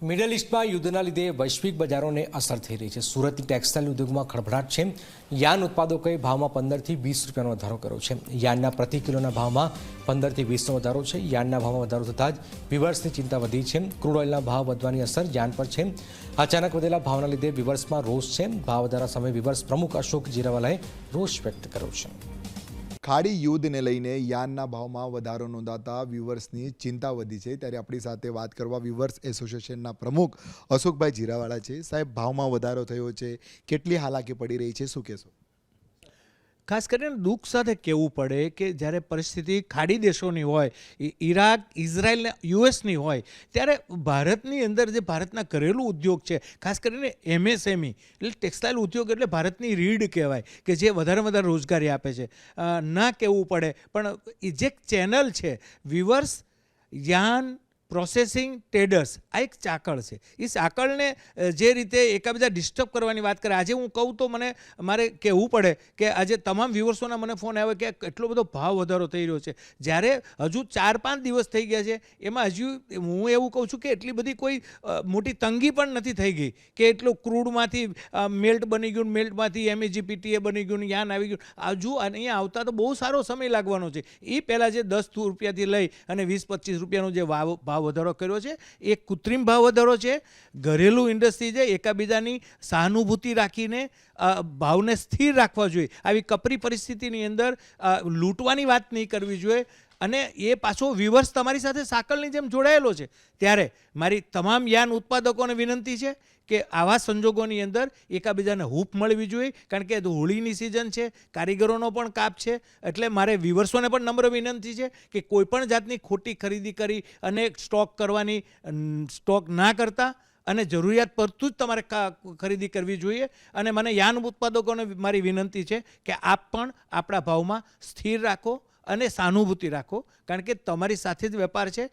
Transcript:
Middle ઇસ્ટમાં યુદ્ધના લીધે વૈશ્વિક બજારોને અસર થઈ રહી છે. સુરતની ટેક્સટાઇલ ઉદ્યોગમાં ખળભળાટ છે. યાન ઉત્પાદકોએ ભાવમાં 15 થી 20 રૂપિયાનો વધારો કર્યો છે. યાનના પ્રતિ કિલોના ભાવમાં 15 થી 20નો વધારો છે. યાનના ભાવમાં વધારો થતાં જ વિવર્સની ચિંતા વધી છે. ક્રૂડ ઓઇલના ભાવ વધવાની અસર યાન પર છે. અચાનક વધેલા ભાવના લીધે વિવર્સમાં રોષ છે. ભાવ વધારા સામે વિવર્સ પ્રમુખ અશોક જીરાવાલાએ રોષ વ્યક્ત કર્યો છે. ખાડી યુદ્ધને લઈને યાનના ભાવમાં વધારો નોંધાતા વ્યુઅર્સની ચિંતા વધી છે. ત્યારે આપણી સાથે વાત કરવા વ્યુઅર્સ એસોસિએશનના પ્રમુખ અશોકભાઈ જીરાવાળા છે. સાહેબ, ભાવમાં વધારો થયો છે, કેટલી હાલાકી પડી રહી છે, શું કહેશો? ખાસ કરીને દુઃખ સાથે કહેવું પડે કે જ્યારે પરિસ્થિતિ ખાડી દેશોની હોય, ઈરાક, ઇઝરાયલ ને યુએસની હોય, ત્યારે ભારતની અંદર જે ભારતના ઘરેલું ઉદ્યોગ છે, ખાસ કરીને એમએસએમઈ એટલે ટેક્સટાઇલ ઉદ્યોગ એટલે ભારતની રીઢ કહેવાય કે જે વધારે વધારે રોજગારી આપે છે. ના કહેવું પડે પણ એ જે ચેનલ છે વિવર્સ, યાન, પ્રોસેસિંગ, ટ્રેડર્સ, આ એક ચાકળ છે. એ ચાકળને જે રીતે એકાબીજા ડિસ્ટર્બ કરવાની વાત કરે, આજે હું કહું તો મારે કહેવું પડે કે આજે તમામ વ્યુઅર્સોના મને ફોન આવે કે એટલો બધો ભાવ વધારો થઈ રહ્યો છે, જ્યારે હજુ 4-5 દિવસ થઈ ગયા છે. એમાં હજુ હું એવું કહું છું કે એટલી બધી કોઈ મોટી તંગી પણ નથી થઈ ગઈ કે એટલું ક્રૂડમાંથી મેલ્ટ બની ગયું, મેલ્ટમાંથી એમએજીપીટીએ બની ગયું, યાન આવી ગયું. હજુ અહીંયા આવતા તો બહુ સારો સમય લાગવાનો છે. એ પહેલાં જે 10 રૂપિયાથી લઈ અને 20-25 રૂપિયાનો જે ભાવ વધારો કર્યો છે એ કૃત્રિમ ભાવ વધારો છે. ઘરેલું ઇન્ડસ્ટ્રી છે, એકાબીજાની સહાનુભૂતિ રાખીને ભાવને સ્થિર રાખવા જોઈએ. આવી કપરી પરિસ્થિતિની અંદર લૂંટવાની વાત નહીં કરવી જોઈએ. અને એ પાછો વ્યુઅર્સ તમારી સાથે સાંકળની જેમ જોડાયેલો છે. ત્યારે મારી તમામ યાન ઉત્પાદકોને વિનંતી છે કે આવા સંજોગોની અંદર એકાબીજાને હૂંફ મળવી જોઈએ, કારણ કે હોળીની સિઝન છે, કારીગરોનો પણ કાપ છે. એટલે મારે વ્યુઅર્સોને પણ નમ્ર વિનંતી છે કે કોઈ પણ જાતની ખોટી ખરીદી કરી અને સ્ટોક ના કરતા અને જરૂરિયાત પડતું જ તમારે ખરીદી કરવી જોઈએ. અને મને યાન ઉત્પાદકોને મારી વિનંતી છે કે આપ પણ આપણા ભાવમાં સ્થિર રાખો અને સહાનુભૂતિ રાખો, કારણ કે તમારી સાથે જ વેપાર છે.